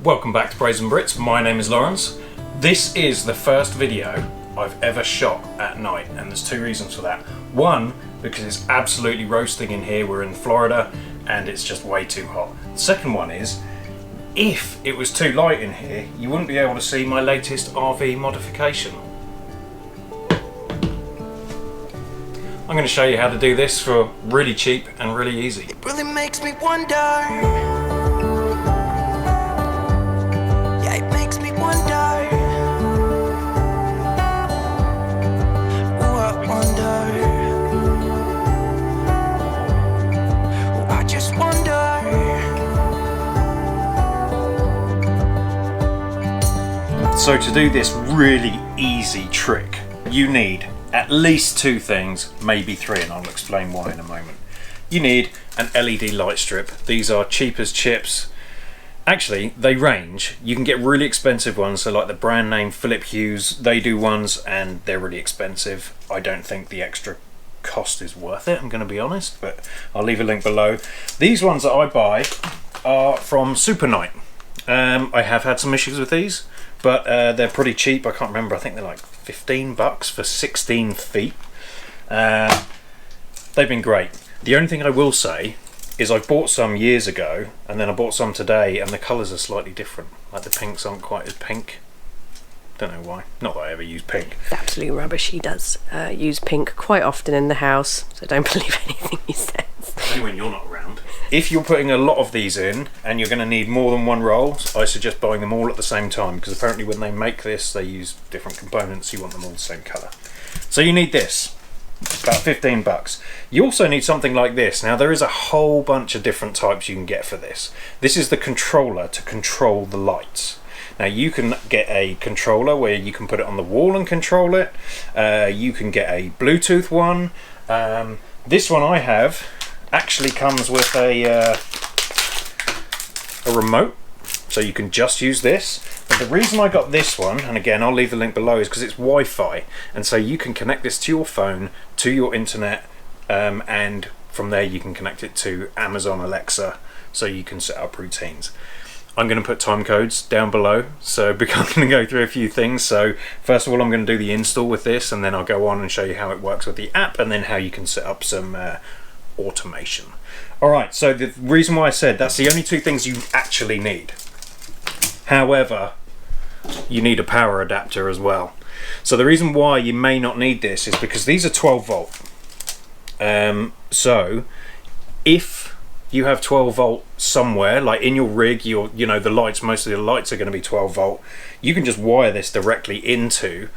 Welcome back to Braziere Brits. My name is Lawrence. This is the first video I've ever shot at night, and there's two reasons for that. One, because it's absolutely roasting in here. We're in Florida and it's just way too hot. The second one is, if it was too light in here, you wouldn't be able to see my latest RV modification. I'm going to show you how to do this for really cheap and really easy. It really makes me wonder. So to do this really easy trick, you need at least two things, maybe three, and I'll explain why in a moment. You need an LED light strip. These are cheap as chips. Actually, they range. You can get really expensive ones, so like the brand name Philip Hughes, they do ones and they're really expensive. I don't think the extra cost is worth it, I'm going to be honest, but I'll leave a link below. These ones that I buy are from Super Night. I have had some issues with these, but they're pretty cheap. I can't remember, I think they're like 15 bucks for 16 feet. They've been great. The only thing I will say is I bought some years ago and then I bought some today and the colours are slightly different. Like the pinks aren't quite as pink. Don't know why. Not that I ever use pink. It's absolute rubbish. He does use pink quite often in the house, so don't believe anything he says. Only when you're not around. If you're putting a lot of these in and you're going to need more than one roll, I suggest buying them all at the same time, because apparently when they make this they use different components. You want them all the same colour. So you need this. About 15 bucks. You also need something like this. Now there is a whole bunch of different types you can get for this. This is the controller to control the lights. Now you can get a controller where you can put it on the wall and control it. You can get a Bluetooth one. This one I have actually comes with a remote, so you can just use this. But the reason I got this one, and again I'll leave the link below, is because it's Wi-Fi, and so you can connect this to your phone, to your internet, and from there you can connect it to Amazon Alexa, so you can set up routines. I'm going to put time codes down below, so I'm going to go through a few things. So first of all, I'm going to do the install with this, and then I'll go on and show you how it works with the app, and then how you can set up some automation. Alright, so the reason why I said that's the only two things you actually need. However, you need a power adapter as well. So the reason why you may not need this is because these are 12 volt. So if you have 12 volt somewhere, like in your rig, you know the lights, most of the lights are going to be 12 volt. You can just wire this directly into.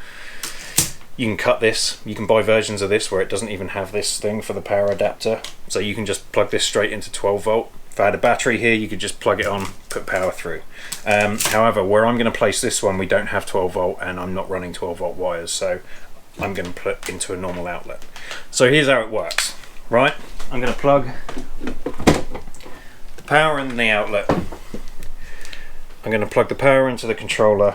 You can cut this. You can buy versions of this where it doesn't even have this thing for the power adapter. So you can just plug this straight into 12 volt. If I had a battery here, you could just plug it on, put power through. However, where I'm going to place this one, we don't have 12 volt and I'm not running 12 volt wires, so I'm going to put into a normal outlet. So here's how it works, right? I'm going to plug the power in the outlet. I'm going to plug the power into the controller,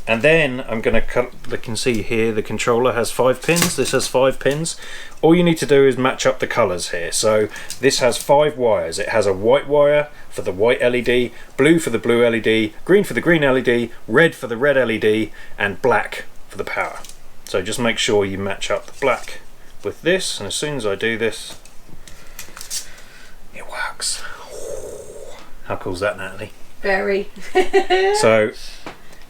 and then I'm going to cut. You can see here the controller has 5 pins. This has 5 pins. All you need to do is match up the colours here. So this has 5 wires. It has a white wire for the white LED, blue for the blue LED, green for the green LED, red for the red LED, and black for the power. So just make sure you match up the black with this, and as soon as I do this, it works. How cool is that, Natalie? Very. So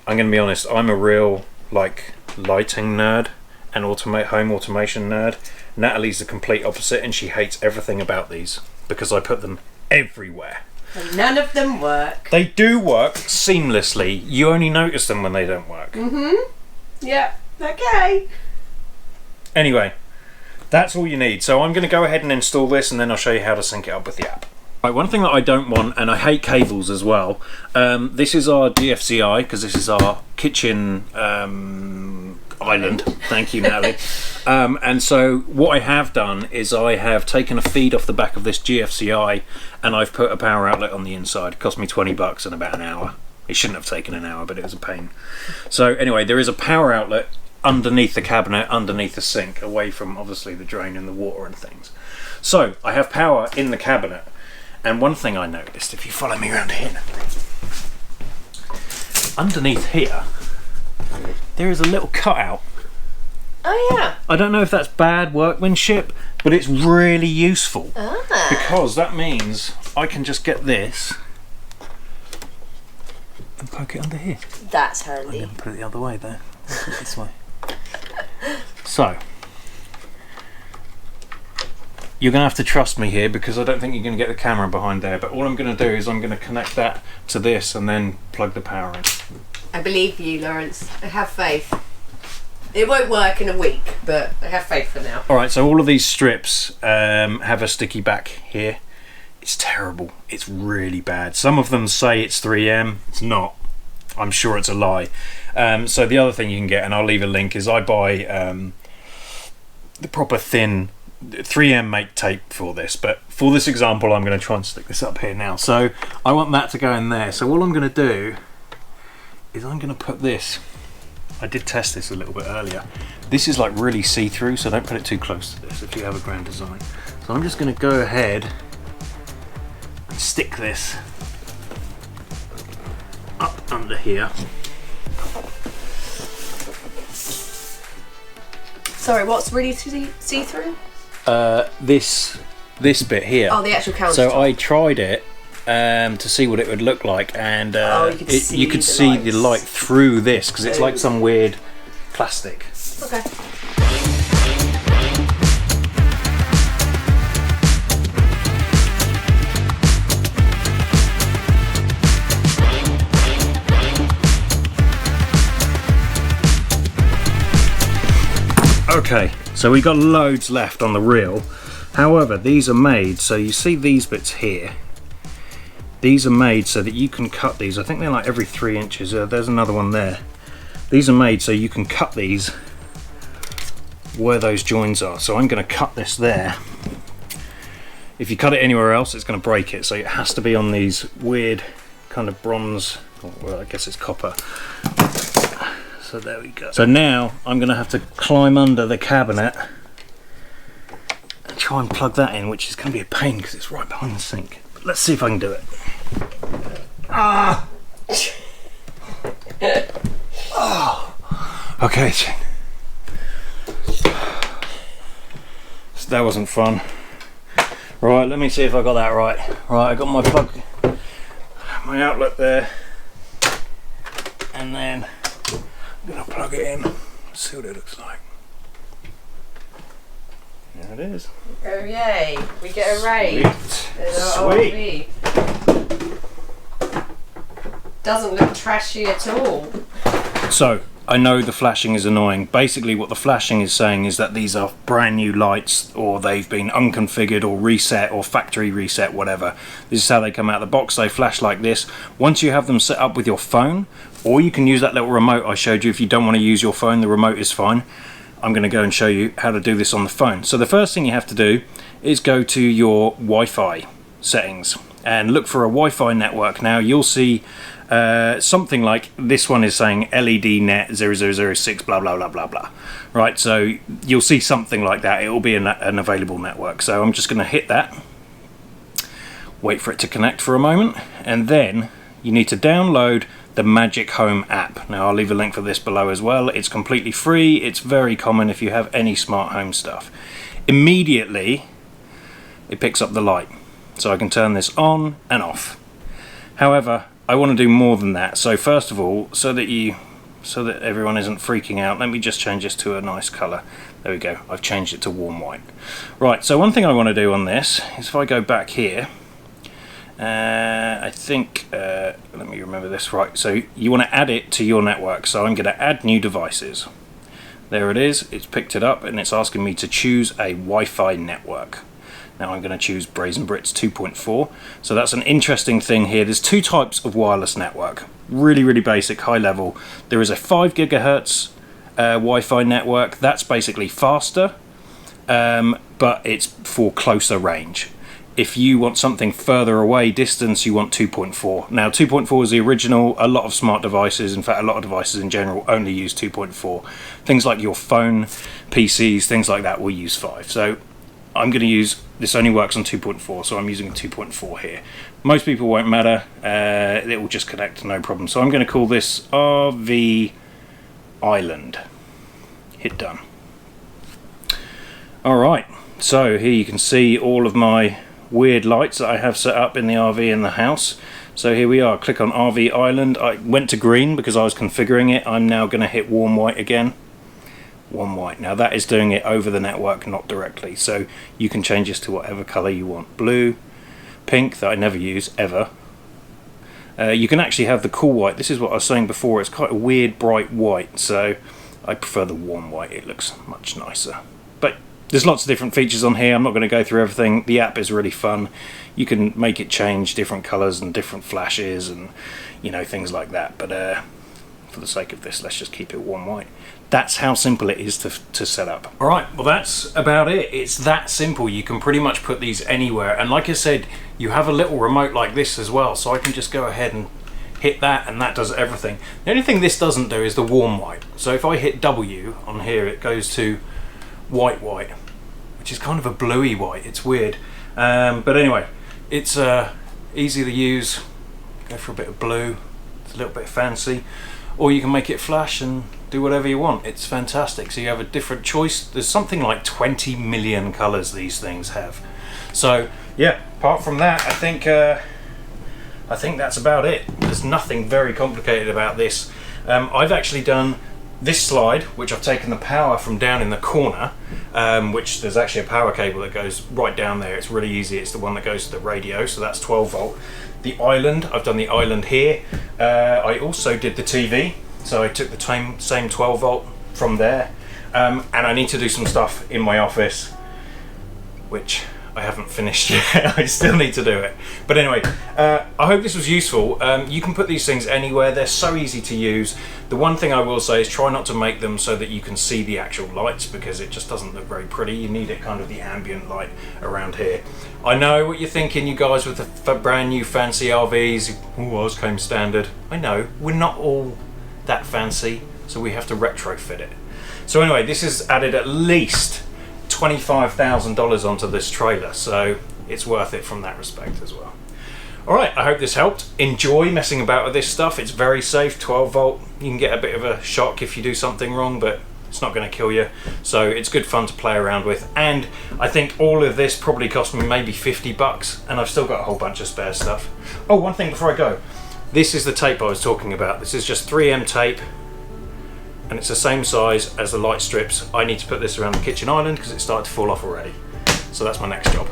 I'm going to be honest, I'm a real lighting nerd and home automation nerd. Natalie's the complete opposite, and she hates everything about these because I put them everywhere. And none of them work. They do work seamlessly. You only notice them when they don't work. Yep. Okay. Anyway, that's all you need. So I'm going to go ahead and install this, and then I'll show you how to sync it up with the app. Right, one thing that I don't want, and I hate cables as well, this is our GFCI, because this is our kitchen island. Thank you, Natalie. And so what I have done is I have taken a feed off the back of this GFCI and I've put a power outlet on the inside. It cost me 20 bucks and about an hour. It shouldn't have taken an hour, but it was a pain. So anyway, there is a power outlet underneath the cabinet, underneath the sink, away from obviously the drain and the water and things. So I have power in the cabinet. And one thing I noticed, if you follow me around here, underneath here, there is a little cutout. Oh yeah. I don't know if that's bad workmanship, but it's really useful. Because that means I can just get this and poke it under here. That's I'm handy. going to put it the other way there. This way. So, you're going to have to trust me here because I don't think you're going to get the camera behind there, but all I'm going to do is I'm going to connect that to this and then plug the power in. I believe you, Lawrence. I have faith. It won't work in a week, but I have faith for now. Alright, so all of these strips have a sticky back here. It's terrible. It's really bad. Some of them say it's 3M. It's not. I'm sure it's a lie. So the other thing you can get, and I'll leave a link, is I buy the proper thin 3M make tape for this. But for this example, I'm going to try and stick this up here now. So I want that to go in there. So all I'm going to do is I'm going to put this. I did test this a little bit earlier. This is like really see-through, so don't put it too close to this if you have a grand design. So I'm just going to go ahead and stick this up under here. Sorry, what's really see-through? This bit here. Oh, the actual countertop. So I tried it to see what it would look like, and you could see the light through this because it's like some weird plastic. Okay. Okay, so we got loads left on the reel. However, these are made, so you see these bits here. These are made so that you can cut these. I think they're like every 3 inches. There's another one there. These are made so you can cut these where those joins are. So I'm going to cut this there. If you cut it anywhere else, it's going to break it. So it has to be on these weird kind of bronze, well, I guess it's copper. So there we go. So now I'm going to have to climb under the cabinet and try and plug that in, which is going to be a pain because it's right behind the sink. But let's see if I can do it. Ah! Oh. Okay. So that wasn't fun. Right, let me see if I got that right. Right, I got my plug, my outlet there, and then I'm gonna plug it in. Let's see what it looks like. There it is. Oh yay! We get a raise. Sweet. Doesn't look trashy at all. So I know the flashing is annoying. Basically what the flashing is saying is that these are brand new lights, or they've been unconfigured or reset or factory reset, whatever. This is how they come out of the box. They flash like this. Once you have them set up with your phone, or you can use that little remote I showed you. If you don't want to use your phone, the remote is fine. I'm going to go and show you how to do this on the phone. So the first thing you have to do is go to your Wi-Fi settings and look for a Wi-Fi network. Now you'll see something like this one is saying LED net 0006 blah blah blah blah blah. Right, so you'll see something like that. It will be an available network. So I'm just going to hit that, wait for it to connect for a moment, and then you need to download the Magic Home app. Now I'll leave a link for this below as well. It's completely free. It's very common if you have any smart home stuff. Immediately it picks up the light, so I can turn this on and off. However, I want to do more than that. So first of all, so that everyone isn't freaking out, let me just change this to a nice colour. There we go. I've changed it to warm white. Right, so one thing I want to do on this is if I go back here, I think, let me remember this right. So you want to add it to your network. So I'm going to add new devices. There it is. It's picked it up and it's asking me to choose a Wi-Fi network. Now I'm going to choose Braziere 2.4. So that's an interesting thing here. There's two types of wireless network. Really basic, high level. There is a 5 gigahertz Wi-Fi network. That's basically faster, but it's for closer range. If you want something further away distance, you want 2.4. Now 2.4 is the original. A lot of smart devices, in fact a lot of devices in general, only use 2.4. Things like your phone, PCs, things like that will use 5. So I'm going to use, this only works on 2.4, so I'm using a 2.4 here. Most people won't matter, it will just connect, no problem. So I'm going to call this RV Island. Hit done. Alright, so here you can see all of my weird lights that I have set up in the RV in the house. So here we are, click on RV Island. I went to green because I was configuring it. I'm now going to hit warm white again. Warm white. Now that is doing it over the network, not directly. So you can change this to whatever colour you want. Blue, pink, that I never use, ever. You can actually have the cool white. This is what I was saying before. It's quite a weird bright white. So I prefer the warm white. It looks much nicer. But there's lots of different features on here. I'm not going to go through everything. The app is really fun. You can make it change different colours and different flashes and, you know, things like that. But for the sake of this, let's just keep it warm white. That's how simple it is to set up. Alright, well that's about it. It's that simple. You can pretty much put these anywhere. And like I said, you have a little remote like this as well. So I can just go ahead and hit that and that does everything. The only thing this doesn't do is the warm white. So if I hit W on here, it goes to white, which is kind of a bluey white. It's weird. But anyway, it's easy to use. Go for a bit of blue. It's a little bit fancy. Or you can make it flash and do whatever you want. It's fantastic. So you have a different choice. There's something like 20 million colours these things have. So yeah, apart from that, I think that's about it. There's nothing very complicated about this. I've actually done this slide, which I've taken the power from down in the corner, which there's actually a power cable that goes right down there. It's really easy. It's the one that goes to the radio, so that's 12 volt. The island, I've done the island here. I also did the TV, so I took the same 12 volt from there. And I need to do some stuff in my office, which I haven't finished yet. I still need to do it. But anyway, I hope this was useful. You can put these things anywhere. They're so easy to use. The one thing I will say is try not to make them so that you can see the actual lights, because it just doesn't look very pretty. You need it kind of the ambient light around here. I know what you're thinking, you guys with the brand new fancy RVs. Oh, ours came standard. I know, we're not all that fancy, so we have to retrofit it. So anyway, this has added at least $25,000 onto this trailer, so it's worth it from that respect as well. Alright, I hope this helped. Enjoy messing about with this stuff. It's very safe, 12 volt. You can get a bit of a shock if you do something wrong, but it's not going to kill you. So it's good fun to play around with. And I think all of this probably cost me maybe 50 bucks, and I've still got a whole bunch of spare stuff. Oh, one thing before I go. This is the tape I was talking about. This is just 3M tape, and it's the same size as the light strips. I need to put this around the kitchen island because it's started to fall off already. So that's my next job.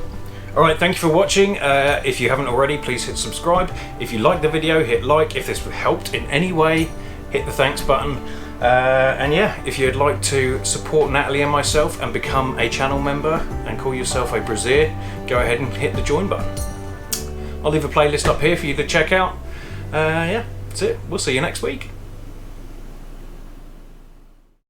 Alright, thank you for watching. If you haven't already, please hit subscribe. If you liked the video, hit like. If this helped in any way, hit the thanks button. And yeah, if you'd like to support Natalie and myself and become a channel member and call yourself a Braziere, go ahead and hit the join button. I'll leave a playlist up here for you to check out. Yeah, that's it. We'll see you next week.